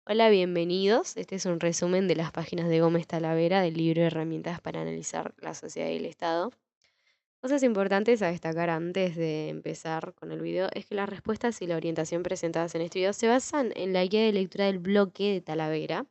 Hola, bienvenidos. Este es un resumen de las páginas de Gómez Talavera del libro Herramientas para analizar la sociedad y el Estado. Cosas importantes a destacar antes de empezar con el video es que las respuestas y la orientación presentadas en este video se basan en la guía de lectura del bloque de Talavera.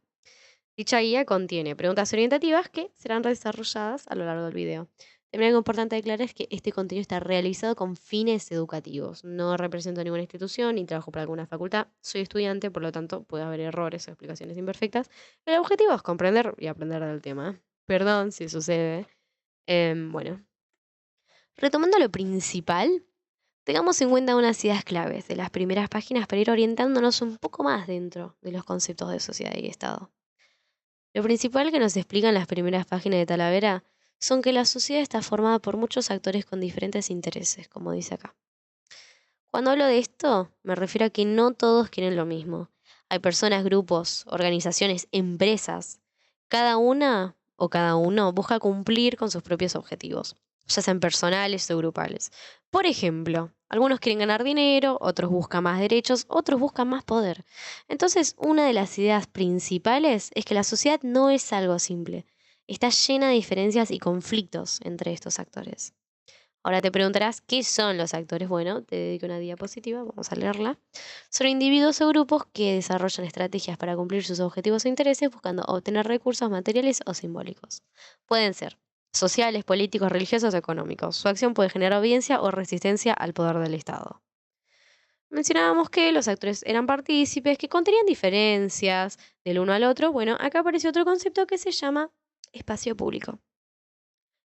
Dicha guía contiene preguntas orientativas que serán desarrolladas a lo largo del video. También algo importante declarar es que este contenido está realizado con fines educativos. No represento ninguna institución ni trabajo para alguna facultad. Soy estudiante, por lo tanto puede haber errores o explicaciones imperfectas. El objetivo es comprender y aprender del tema. Perdón si sucede. Bueno, retomando lo principal, tengamos en cuenta unas ideas claves de las primeras páginas para ir orientándonos un poco más dentro de los conceptos de sociedad y Estado. Lo principal que nos explican las primeras páginas de Talavera son que la sociedad está formada por muchos actores con diferentes intereses, como dice acá. Cuando hablo de esto, me refiero a que no todos quieren lo mismo. Hay personas, grupos, organizaciones, empresas. Cada una o cada uno busca cumplir con sus propios objetivos, ya sean personales o grupales. Por ejemplo, algunos quieren ganar dinero, otros buscan más derechos, otros buscan más poder. Entonces, una de las ideas principales es que la sociedad no es algo simple. Está llena de diferencias y conflictos entre estos actores. Ahora te preguntarás, ¿qué son los actores? Bueno, te dedico una diapositiva, vamos a leerla. Son individuos o grupos que desarrollan estrategias para cumplir sus objetivos o intereses buscando obtener recursos materiales o simbólicos. Pueden ser sociales, políticos, religiosos o económicos. Su acción puede generar audiencia o resistencia al poder del Estado. Mencionábamos que los actores eran partícipes, que contenían diferencias del uno al otro. Bueno, acá aparece otro concepto que se llama espacio público.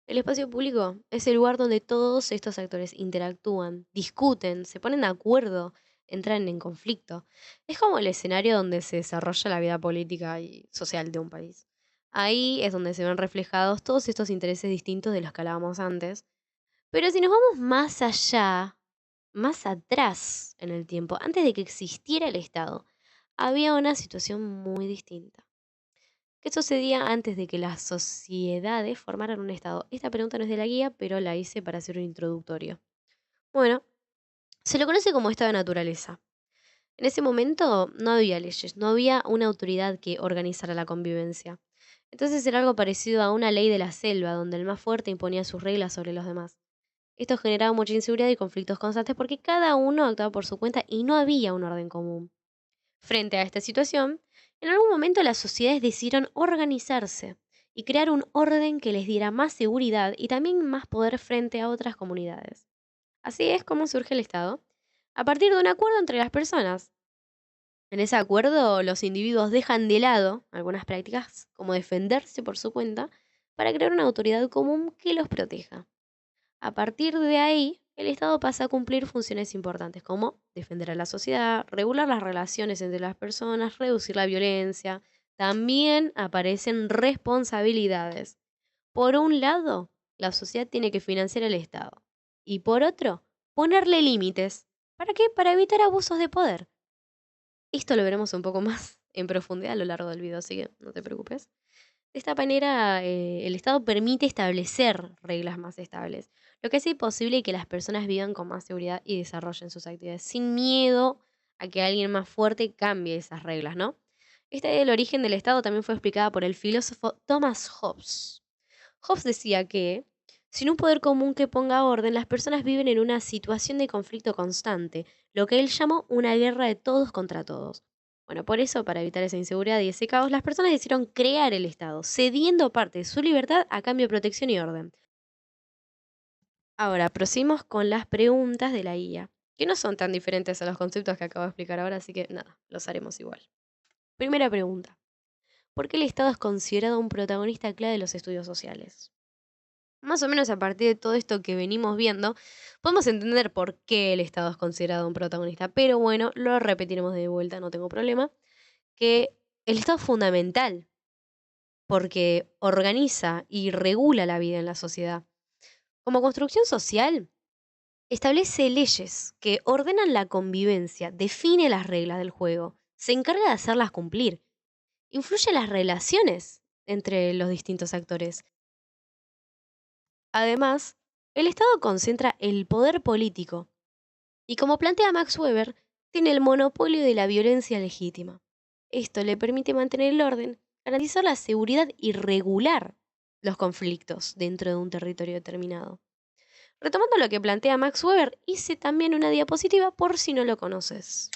El espacio público es el lugar donde todos estos actores interactúan, discuten, se ponen de acuerdo, entran en conflicto. Es como el escenario donde se desarrolla la vida política y social de un país. Ahí es donde se ven reflejados todos estos intereses distintos de los que hablábamos antes. Pero si nos vamos más allá, más atrás en el tiempo, antes de que existiera el Estado, había una situación muy distinta. ¿Qué sucedía antes de que las sociedades formaran un Estado? Esta pregunta no es de la guía, pero la hice para hacer un introductorio. Bueno, se lo conoce como estado de naturaleza. En ese momento no había leyes, no había una autoridad que organizara la convivencia. Entonces era algo parecido a una ley de la selva, donde el más fuerte imponía sus reglas sobre los demás. Esto generaba mucha inseguridad y conflictos constantes porque cada uno actuaba por su cuenta y no había un orden común. Frente a esta situación, en algún momento las sociedades decidieron organizarse y crear un orden que les diera más seguridad y también más poder frente a otras comunidades. Así es como surge el Estado, a partir de un acuerdo entre las personas. En ese acuerdo, los individuos dejan de lado algunas prácticas, como defenderse por su cuenta, para crear una autoridad común que los proteja. A partir de ahí, el Estado pasa a cumplir funciones importantes como defender a la sociedad, regular las relaciones entre las personas, reducir la violencia. También aparecen responsabilidades. Por un lado, la sociedad tiene que financiar al Estado. Y por otro, ponerle límites. ¿Para qué? Para evitar abusos de poder. Esto lo veremos un poco más en profundidad a lo largo del video, así que no te preocupes. De esta manera, el Estado permite establecer reglas más estables, lo que hace posible que las personas vivan con más seguridad y desarrollen sus actividades sin miedo a que alguien más fuerte cambie esas reglas, ¿no? Esta idea del origen del Estado también fue explicada por el filósofo Thomas Hobbes. Hobbes decía que, sin un poder común que ponga orden, las personas viven en una situación de conflicto constante, lo que él llamó una guerra de todos contra todos. Bueno, por eso, para evitar esa inseguridad y ese caos, las personas decidieron crear el Estado, cediendo parte de su libertad a cambio de protección y orden. Ahora, proseguimos con las preguntas de la guía, que no son tan diferentes a los conceptos que acabo de explicar ahora, así que nada, los haremos igual. Primera pregunta. ¿Por qué el Estado es considerado un protagonista clave de los estudios sociales? Más o menos a partir de todo esto que venimos viendo, podemos entender por qué el Estado es considerado un protagonista. Pero bueno, lo repetiremos de vuelta, no tengo problema. Que el Estado es fundamental porque organiza y regula la vida en la sociedad. Como construcción social, establece leyes que ordenan la convivencia, define las reglas del juego, se encarga de hacerlas cumplir, influye en las relaciones entre los distintos actores. Además, el Estado concentra el poder político y, como plantea Max Weber, tiene el monopolio de la violencia legítima. Esto le permite mantener el orden, garantizar la seguridad y regular los conflictos dentro de un territorio determinado. Retomando lo que plantea Max Weber, hice también una diapositiva por si no lo conoces.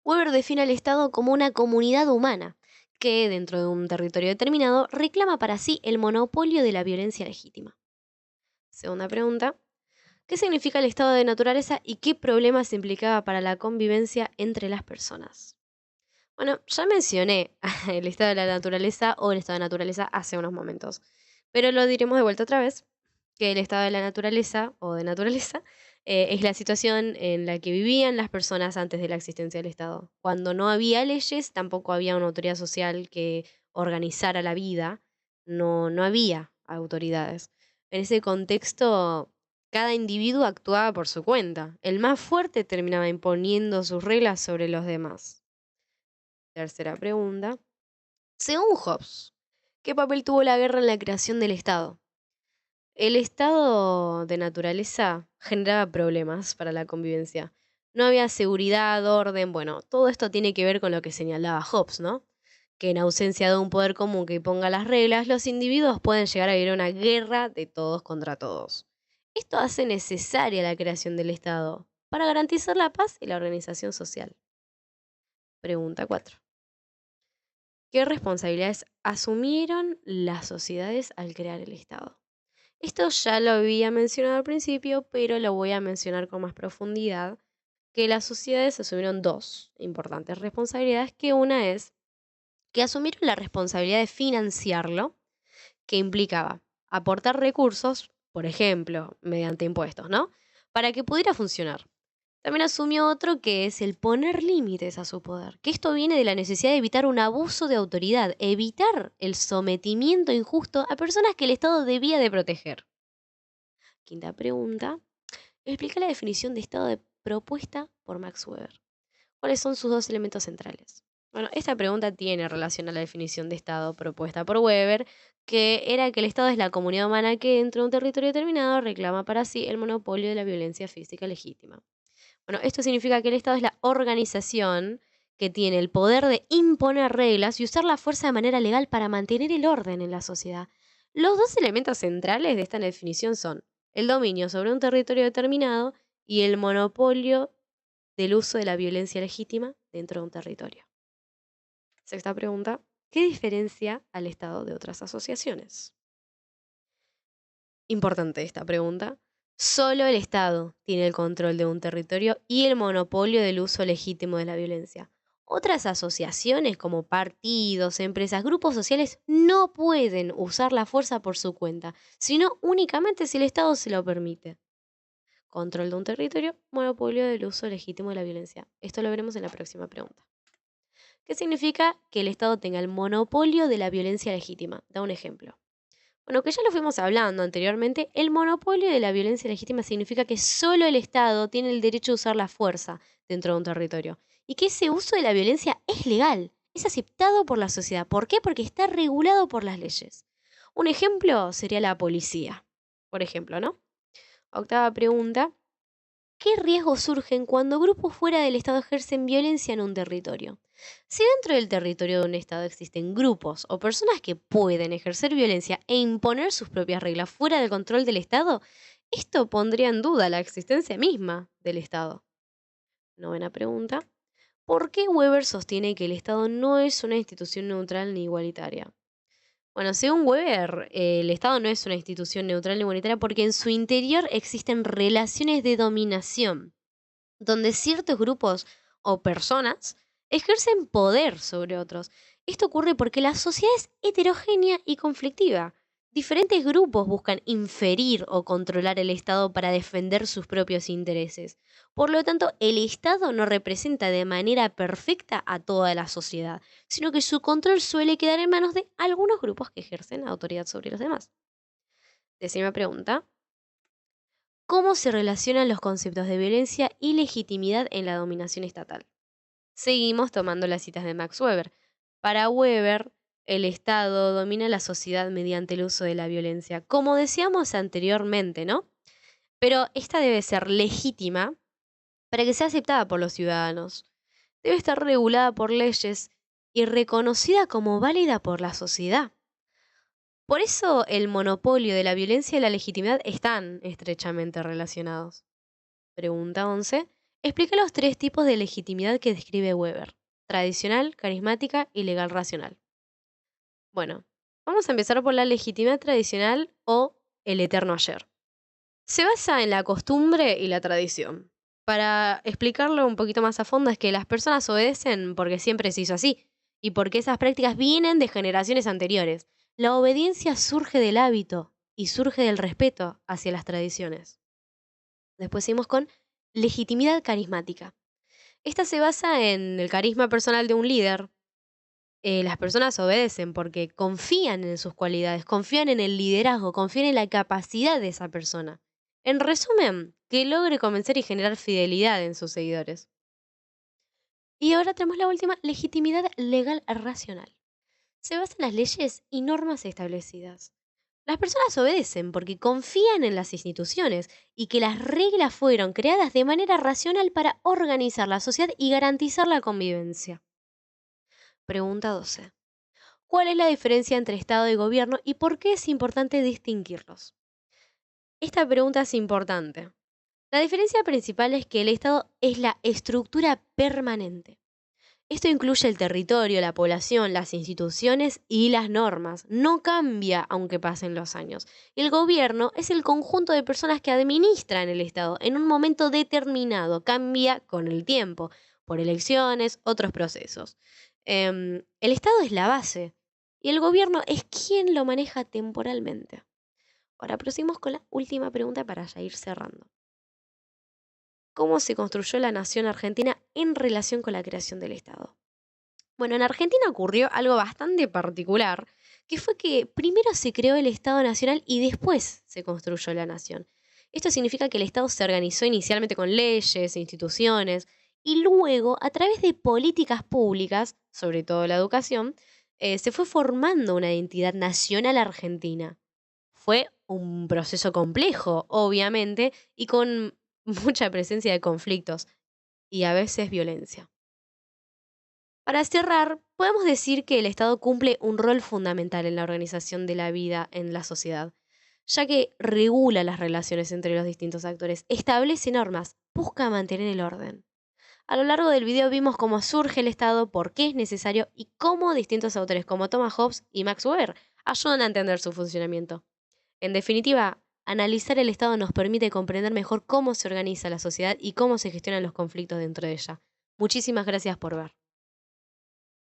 Weber define al Estado como una comunidad humana que, dentro de un territorio determinado, reclama para sí el monopolio de la violencia legítima. Segunda pregunta. ¿Qué significa el estado de naturaleza y qué problemas implicaba para la convivencia entre las personas? Bueno, ya mencioné el estado de la naturaleza o el estado de naturaleza hace unos momentos, pero lo diremos de vuelta otra vez, que el estado de la naturaleza o de naturaleza es la situación en la que vivían las personas antes de la existencia del Estado. Cuando no había leyes, tampoco había una autoridad social que organizara la vida, no había autoridades. En ese contexto, cada individuo actuaba por su cuenta. El más fuerte terminaba imponiendo sus reglas sobre los demás. Tercera pregunta. Según Hobbes, ¿qué papel tuvo la guerra en la creación del Estado? El estado de naturaleza generaba problemas para la convivencia. No había seguridad, orden, bueno, todo esto tiene que ver con lo que señalaba Hobbes, ¿no? Que en ausencia de un poder común que ponga las reglas, los individuos pueden llegar a vivir una guerra de todos contra todos. Esto hace necesaria la creación del Estado para garantizar la paz y la organización social. Pregunta 4. ¿Qué responsabilidades asumieron las sociedades al crear el Estado? Esto ya lo había mencionado al principio, pero lo voy a mencionar con más profundidad, que las sociedades asumieron dos importantes responsabilidades, que una es que asumieron la responsabilidad de financiarlo, que implicaba aportar recursos, por ejemplo, mediante impuestos, ¿no? Para que pudiera funcionar. También asumió otro que es el poner límites a su poder, que esto viene de la necesidad de evitar un abuso de autoridad, evitar el sometimiento injusto a personas que el Estado debía de proteger. Quinta pregunta. Explica la definición de estado de propuesta por Max Weber. ¿Cuáles son sus dos elementos centrales? Bueno, esta pregunta tiene relación a la definición de estado propuesta por Weber, que era que el Estado es la comunidad humana que dentro de un territorio determinado reclama para sí el monopolio de la violencia física legítima. Bueno, esto significa que el Estado es la organización que tiene el poder de imponer reglas y usar la fuerza de manera legal para mantener el orden en la sociedad. Los dos elementos centrales de esta definición son el dominio sobre un territorio determinado y el monopolio del uso de la violencia legítima dentro de un territorio. Sexta pregunta. ¿Qué diferencia al Estado de otras asociaciones? Importante esta pregunta. Solo el Estado tiene el control de un territorio y el monopolio del uso legítimo de la violencia. Otras asociaciones como partidos, empresas, grupos sociales no pueden usar la fuerza por su cuenta, sino únicamente si el Estado se lo permite. Control de un territorio, monopolio del uso legítimo de la violencia. Esto lo veremos en la próxima pregunta. ¿Qué significa que el Estado tenga el monopolio de la violencia legítima? Da un ejemplo. Bueno, que ya lo fuimos hablando anteriormente, el monopolio de la violencia legítima significa que solo el Estado tiene el derecho a usar la fuerza dentro de un territorio y que ese uso de la violencia es legal, es aceptado por la sociedad. ¿Por qué? Porque está regulado por las leyes. Un ejemplo sería la policía, por ejemplo, ¿no? Octava pregunta. ¿Qué riesgos surgen cuando grupos fuera del Estado ejercen violencia en un territorio? Si dentro del territorio de un Estado existen grupos o personas que pueden ejercer violencia e imponer sus propias reglas fuera del control del Estado, esto pondría en duda la existencia misma del Estado. Novena pregunta. ¿Por qué Weber sostiene que el Estado no es una institución neutral ni igualitaria? Bueno, según Weber, el Estado no es una institución neutral ni igualitaria porque en su interior existen relaciones de dominación donde ciertos grupos o personas ejercen poder sobre otros. Esto ocurre porque la sociedad es heterogénea y conflictiva. Diferentes grupos buscan inferir o controlar el Estado para defender sus propios intereses. Por lo tanto, el Estado no representa de manera perfecta a toda la sociedad, sino que su control suele quedar en manos de algunos grupos que ejercen autoridad sobre los demás. Décima pregunta. ¿Cómo se relacionan los conceptos de violencia y legitimidad en la dominación estatal? Seguimos tomando las citas de Max Weber. Para Weber, el Estado domina la sociedad mediante el uso de la violencia, como decíamos anteriormente, ¿no? Pero esta debe ser legítima para que sea aceptada por los ciudadanos. debe estar regulada por leyes y reconocida como válida por la sociedad. Por eso el monopolio de la violencia y la legitimidad están estrechamente relacionados. Pregunta 11. Explica los tres tipos de legitimidad que describe Weber: tradicional, carismática y legal racional. Bueno, vamos a empezar por la legitimidad tradicional o el eterno ayer. Se basa en la costumbre y la tradición. Para explicarlo un poquito más a fondo, es que las personas obedecen porque siempre se hizo así y porque esas prácticas vienen de generaciones anteriores. La obediencia surge del hábito y surge del respeto hacia las tradiciones. Después seguimos con legitimidad carismática. Esta se basa en el carisma personal de un líder. Las personas obedecen porque confían en sus cualidades, confían en el liderazgo, confían en la capacidad de esa persona. En resumen, que logre convencer y generar fidelidad en sus seguidores. Y ahora tenemos la última: legitimidad legal racional. Se basa en las leyes y normas establecidas. Las personas obedecen porque confían en las instituciones y que las reglas fueron creadas de manera racional para organizar la sociedad y garantizar la convivencia. Pregunta 12. ¿Cuál es la diferencia entre Estado y gobierno y por qué es importante distinguirlos? Esta pregunta es importante. La diferencia principal es que el Estado es la estructura permanente. Esto incluye el territorio, la población, las instituciones y las normas. No cambia aunque pasen los años. El gobierno es el conjunto de personas que administran el Estado en un momento determinado. Cambia con el tiempo, por elecciones, otros procesos. El Estado es la base y el gobierno es quien lo maneja temporalmente. Ahora proseguimos con la última pregunta para ya ir cerrando. ¿Cómo se construyó la nación argentina en relación con la creación del Estado? Bueno, en Argentina ocurrió algo bastante particular, que fue que primero se creó el Estado Nacional y después se construyó la nación. Esto significa que el Estado se organizó inicialmente con leyes, instituciones, y luego, a través de políticas públicas, sobre todo la educación, se fue formando una identidad nacional argentina. Fue un proceso complejo, obviamente, y con mucha presencia de conflictos y a veces violencia. Para cerrar, podemos decir que el Estado cumple un rol fundamental en la organización de la vida en la sociedad, ya que regula las relaciones entre los distintos actores, establece normas, busca mantener el orden. A lo largo del video vimos cómo surge el Estado, por qué es necesario y cómo distintos autores como Thomas Hobbes y Max Weber ayudan a entender su funcionamiento. En definitiva, analizar el Estado nos permite comprender mejor cómo se organiza la sociedad y cómo se gestionan los conflictos dentro de ella. Muchísimas gracias por ver.